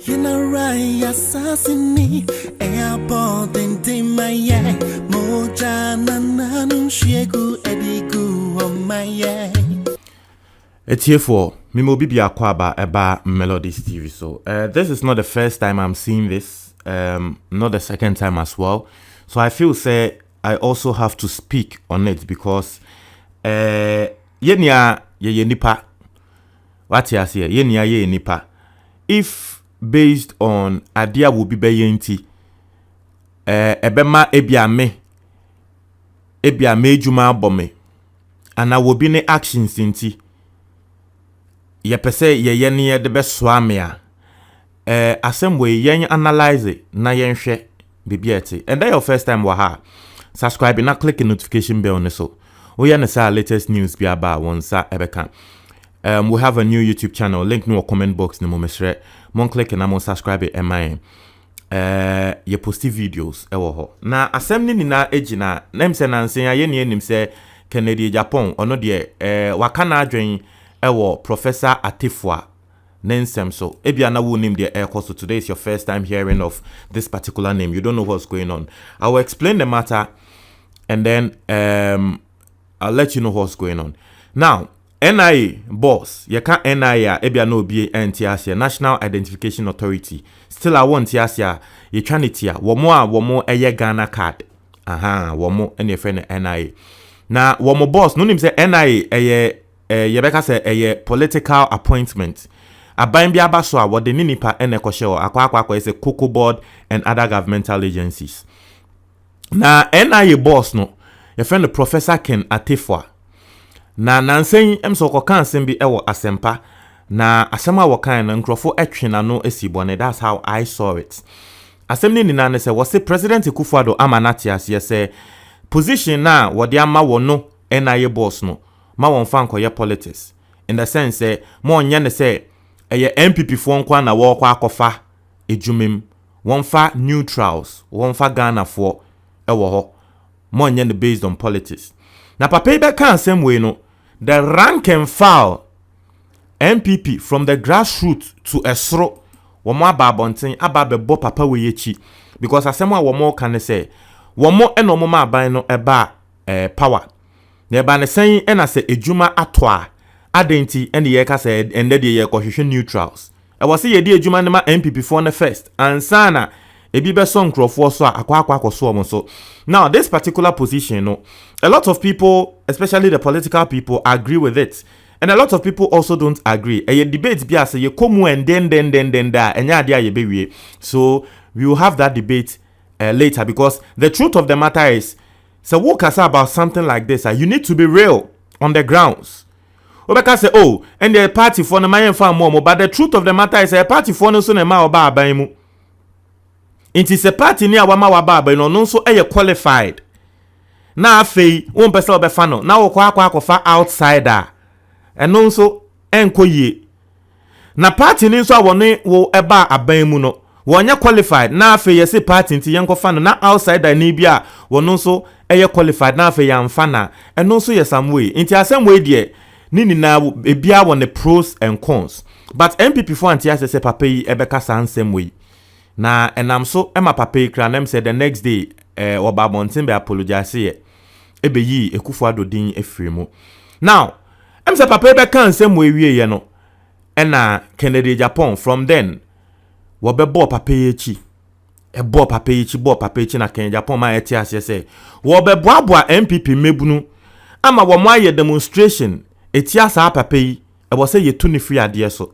Yinarai assassini airport in my moja nananu shegu edigu on my It's here for Mimo Bibi Akwaba Eba Melodies TV. So this is not the first time I'm seeing this, not the second time as well. So I feel say I also have to speak on it because yenya ye nipa what you say yenya ye nipa. If based on idea will be beyenti ebema ebia me juma bome and I will be ne actions inti ye pese ye ne de be swame a asem we yen analyze na yen hwe bibiete and that your first time wa ha subscribe na click the notification bell on so we yan say latest news bi aba won sa ebeka. We have a new YouTube channel. Link no comment box. No mesre. Mon click na mon subscribe e man. Ye posti videos ewo ho. Na asem ni na ejina. Nem se na nsen ye ne nim se Kennedy Japan ono de waka na adwen ewo Professor Atifua Nensem so. Ebia na wo nim de so today is your first time hearing of this particular name. You don't know what's going on. I will explain the matter and then I'll let you know what's going on. Now, NIA boss, you can't NIA, ebia no be NTIA, National Identification Authority. Still, I want TIA, you trying it here. Womo, a Ghana card. Womo, and your friend NIA. Now, womo boss, no name say NIA, Yebeka say a political appointment. A bambia baswa, what the Ninipa and Ekosho, Aqua is a Cocoa Board and other governmental agencies. Now, NIA boss, no, your friend Professor Ken Atifua. Na nansen emso koka nsem bi ewo asempa na asema wokan na nkrofo etwe na no esibone. That's how I saw it. Asem ni na se was President Kufuor amanati ase se position na wode ama wo no NIA boss no ma won fa nkoye politics in the sense say mo onye ne se eye MPP fo nkwa na wo kwa akofa ejumem won fa neutrals won fa Ghana fo ewo ho mo onye ne based on politics. Na papa be kan same way no the rank and file MPP from the grassroots to esro womo ababonten ababebo papa we yechi because asem a womo kan say womo eno mo ma aban no eba power na eba ne sen ena se ejuma atoa adenti ene ye ka say ende de ye kohwehwe neutrals e wo se ye de ejuma ne ma MPP for the first ansana ebi be so nkrofo so akwa so omo so. Now this particular position no, a lot of people, especially the political people, agree with it, and a lot of people also don't agree. A debate be as ye komu and then da enya dia ye bewie. So we will have that debate later because the truth of the matter is, so walk us about something like this. You need to be real on the grounds. Obeka say, oh, and the party for the mayen farm more, but the truth of the matter is a party for no so na ma oba abaimu. It is a party near Wama Waba, no so a qualified. Na fei, one person be fano, now kwa outsider. And no so enko ye. Na party ni so wone wo eba abaimu no. Wanya qualified, na fei yesi party nti yanko fano, na outsider ni bia, wono so a qualified, na fei yamfana. And no so some way. Inti asem way die, nini na bia wone pros and cons. But MPP for anti se papi ebeka san same way. Na enam so ema papa kra nem said the next day oba Bontin be apologize ebe yi Ekufuor din efremu. Now em say papa be kan sem we wie no ena Kennedy Japan from then wo be bo papa echi bo papa echi na Kennedy Japan ma eti ase say wo be boaboa MPP mebunu ama wo mo aye demonstration eti asa papa yi e wo say ye tu ni free ade so.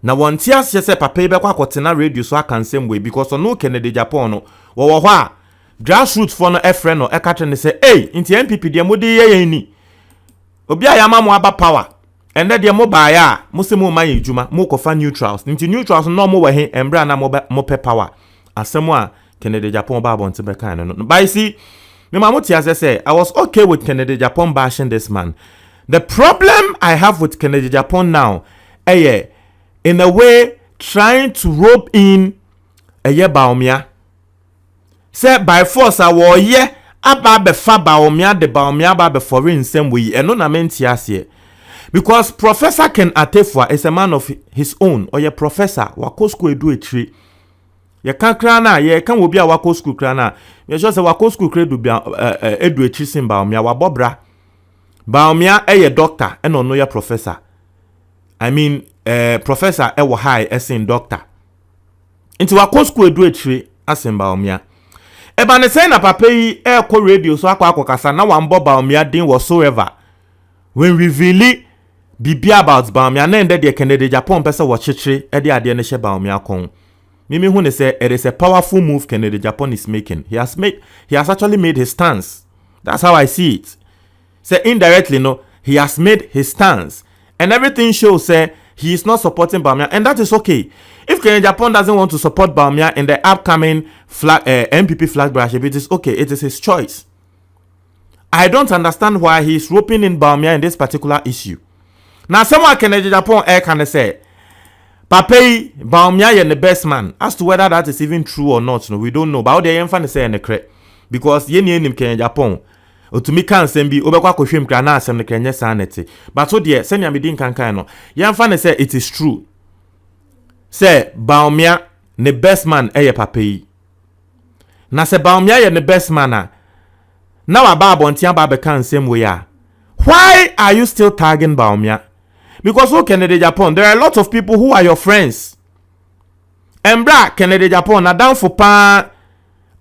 Na wanti ase se papa be kwa kotena radio so aka nsem we because no Kennedy Japan no wo ho a grassroots for no efre no e ka tre ne se nti MPP de mo de ye ni obi ayama mo aba power ende de mo ba ya mo se mo man ejuma mo ko fa neutrals nti neutrals no mo we he embra na mo pe power asem a Kennedy Japan ba bonte be kan no by see me ma mo ti ase say I was okay with Kennedy Japan bashing this man. The problem I have with Kennedy Japan now in a way trying to rope in a ye baumia. Say by force a war ye aba be fa baumia de baumia ba be foreign same way and no na menti ase. Because Professor Ken Atefua is a man of his own, or your professor, wako school edu etri. Ye kan kra na, ye kan obi a wako school kra na. Ye just say wako school kra edu etri sin Bawumia wabobra. Bawumia ye doctor, and no your professor. I mean, professor ewo high esin doctor. Into wako school edu etri asin Bawumia. Eba ne say na papa yi ko radio so akwa kasa na wambo Bawumia din whatsoever. When reveal bibia about Bawumia na ende de Kennedy Japan pesa wo chichire e de ade ne hye Bawumia kon. Mimi hu ne say it is a powerful move Kennedy Japan is making. He has actually made his stance. That's how I see it. Say indirectly no, he has made his stance. And everything shows say he is not supporting Bawumia, and that is okay. If Kennedy Japan doesn't want to support Bawumia in the upcoming MPP flag bearership, it is okay. It is his choice. I don't understand why he is roping in Bawumia in this particular issue. Now, someone Kennedy Japan can say, Pape Bawumia is the best man. As to whether that is even true or not, no, we don't know. But how they even say in the correct because ye ni Kennedy Japan. Otumi kan sembi obekwa kohwem kra na asem ne krenye sanete. But so there senya medin kankan no. Ye mfa say it is true. Say Bawumia the best man eye Pape. Na say Bawumia ye the best man now about bontia ba kan same way a. Why are you still tagging Bawumia? Because who Kennedy Japan, there are a lot of people who are your friends. Embra Kennedy Japan na down for pa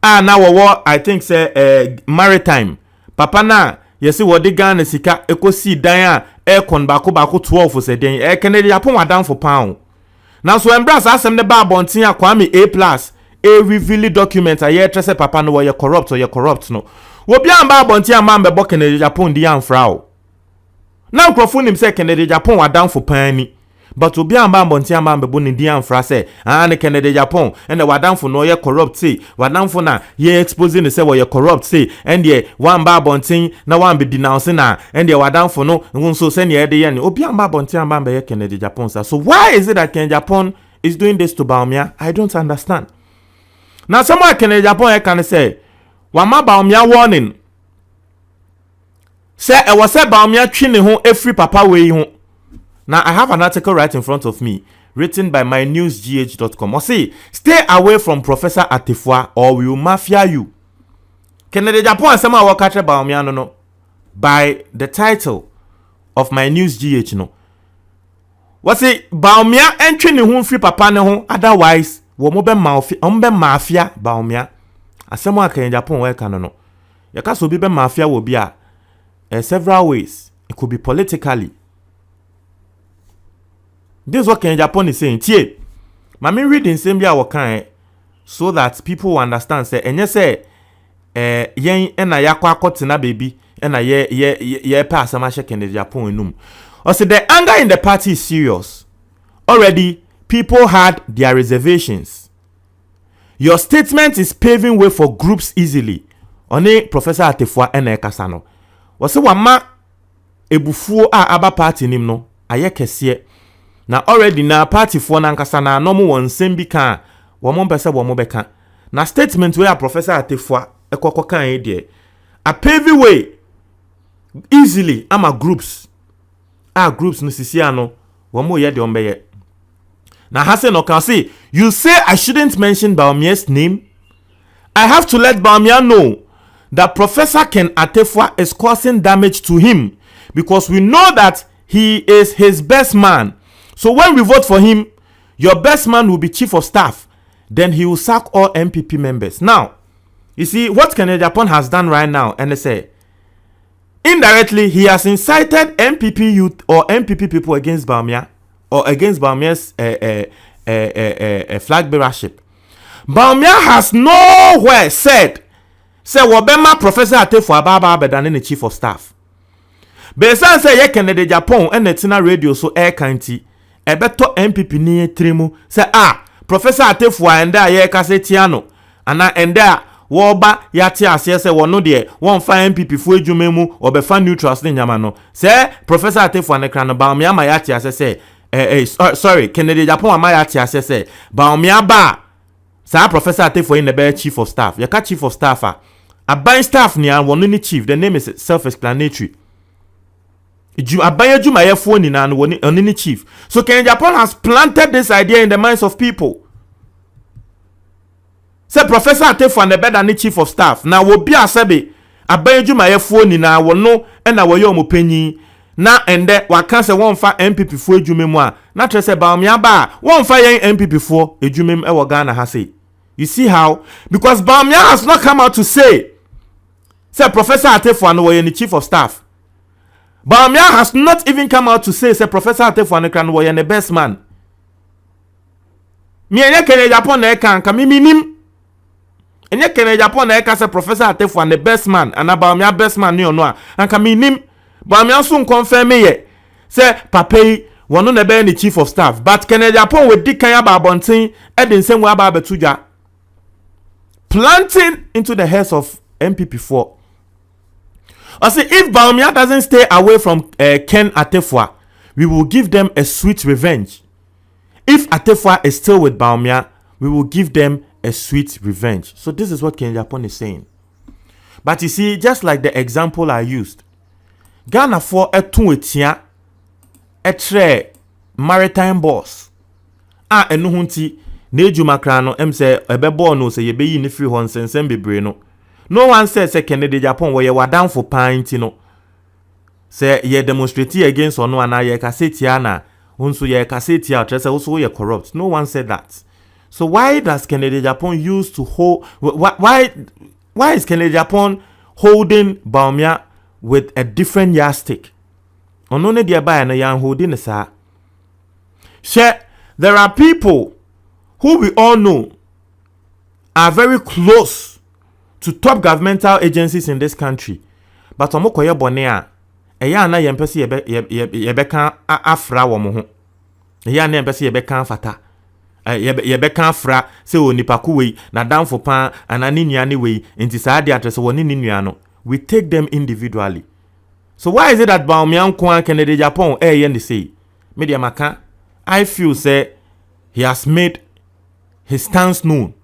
now what I think say maritime. Papa na yesi wodi Ghana sika ekosi dan a aircon bako 12 for say den Kennedy Japan wa down for pound. Now so embrace asem ne ba bontin Kwame A+ reveal document a ye trese papa no you corrupt or you corrupt no. Wo bia amba bontin amambe bo Kennedy Japan di amfrao. Now crofon him say Kennedy Japan wa down for pani. But obi amba bontin amambe bo ni di amfra say ne Kennedy Japan and wa down for no you corrupt say wa down for na ye exposing say wo you corrupt say and ye one ba bontin na one be denouncing na and ye wa down for no so say ne de ye ni obi amba bontin amambe ye Kennedy Japan say. So why is it that Kennedy Japan is doing this to Bawumia? I don't understand. Now someone Kennedy Japan can say Wama Bawumia warning. Say I was say Bawumia twine ho every papa way ho. Now I have an article right in front of me written by mynewsgh.com. Or say stay away from Professor Atefua or we will mafia you. Kennedy Japan say ma catch Bawumia no by the title of mynewsgh no. What say Bawumia entwine ho free papa ne ho otherwise wo mo be mafia Bawumia. Asemo Kennedy Japan we kan no. Yaka so bi be mafia wo bi a several ways. It could be politically. This is what Kennedy Japan is saying. Tie. Mami reading same bia wo kan so that people will understand say enye say yen na yakwa akotena baby na ye pa asama she Kennedy Japan enum. Or say the anger in the party is serious. Already people had their reservations. Your statement is paving way for groups easily. One Professor Atefua ene kasano. Wase wama ebufuo aba party nim no aye kese. Na already na party fo na nkasa na no mo wonsem bi kan wo mo pese wo mo beka. Na statement where Professor Atefua ekoko kan e de. A paving way easily ama groups. Groups no sisia no wo mo ye de ombeye. Now Hassan Okasi, you say I shouldn't mention Bawumia's name? I have to let Bawumia know that Professor Ken Atefua is causing damage to him because we know that he is his best man. So when we vote for him, your best man will be chief of staff. Then he will sack all MPP members. Now, you see what Kennedy Japan has done right now, and they say indirectly he has incited MPP youth or MPP people against Bawumia. Or against Bawumia's flag bearership. Bawumia has nowhere said, say Wobema Professor Atefua Baba Bedan the chief of staff. Besan say ye Kennedy Japan and Netina radio so air county. Ebeto MPP ni trimu say Professor Atefua and ye kasetiano. And there woba yati ase say wono de won fa MPP fu adwuma mu obefa neutrals ne nyama no. Say Professor Atefua ne kra no Bawumia ma yati ase say sorry, Kennedy Japan amayati asese Bawumia ba sa Professor Atefua in the be chief of staff. Yaka chief of staff a ban staff ni one ni chief. The name is self-explanatory. Abanye Jumayefo ni na onini chief. So Kennedy Agyapong has planted this idea in the minds of people. Say Professor Atefua ne better than chief of staff. Na wo bia sebe Abanye Jumayefo ni na wono na wo ye omopanyin na ende waka se won fa MPP fo adwuma mu a na tre se Bawumia ba won fa yen MPP fo adwuma mu e wo Ghana ha say. You see how? Because Bawumia has not come out to say Professor Atefua no wo ye ni chief of staff. Bawumia has not even come out to say Professor Atefua no kan wo ye the best man. Me enye Kennedy Agyapong na e kan ka mi nim. Enye Kennedy Agyapong na e ka say Professor Atefua the best man and Bawumia best man ni ono a anka mi nim. Bawumia so confirm ye say Papai wono na be ni chief of staff, but Kennedy Agyapong we di kan aba abonten e de nsem we aba abetudwa planting into the heads of MPP4. I say if Bawumia doesn't stay away from Ken Atefua, we will give them a sweet revenge. If Atefua is still with Bawumia, we will give them a sweet revenge. So this is what Kennedy Agyapong is saying. But you see, just like the example I used, Ghana for etuetia etre maritime boss. Enu hunti na ejuma kra no em se ebebo no se yebeyi ni free hon sensem bebre no. No one says say Kennedy Agyapong we wa down for pint no. Say ye demonstrate against ono ana ye kasetia na unso ye kasetia trese also ye corrupt. No one said that. So why does Kennedy Agyapong use to hold why is Kennedy Agyapong holding Bawumia with a different yardstick? Ono ne dia ba na yan holding sa. There are people who we all know are very close to top governmental agencies in this country, but omo koye bone a eya na yempese yebeka afra wo mo ho eya na yempese yebeka fata yebeka afra se onipa ku wei na danfo pan anani nua ne wei enti saa de atrese woni ni nua no. We take them individually. So why is it that Bawumia nko Kennedy Agyapong ye ne say media maka? I feel say he has made his stance known.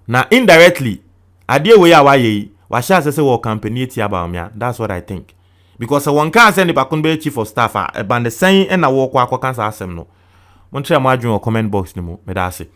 Now indirectly ade we ya waye wa sha say wo company ti Bawumia. That's what I think. Because one can send the bakun be chief of staff a band the saying and na wo kwa kwa kan sa asem no. Mo ntre mo adwon comment box ni mo me da ase.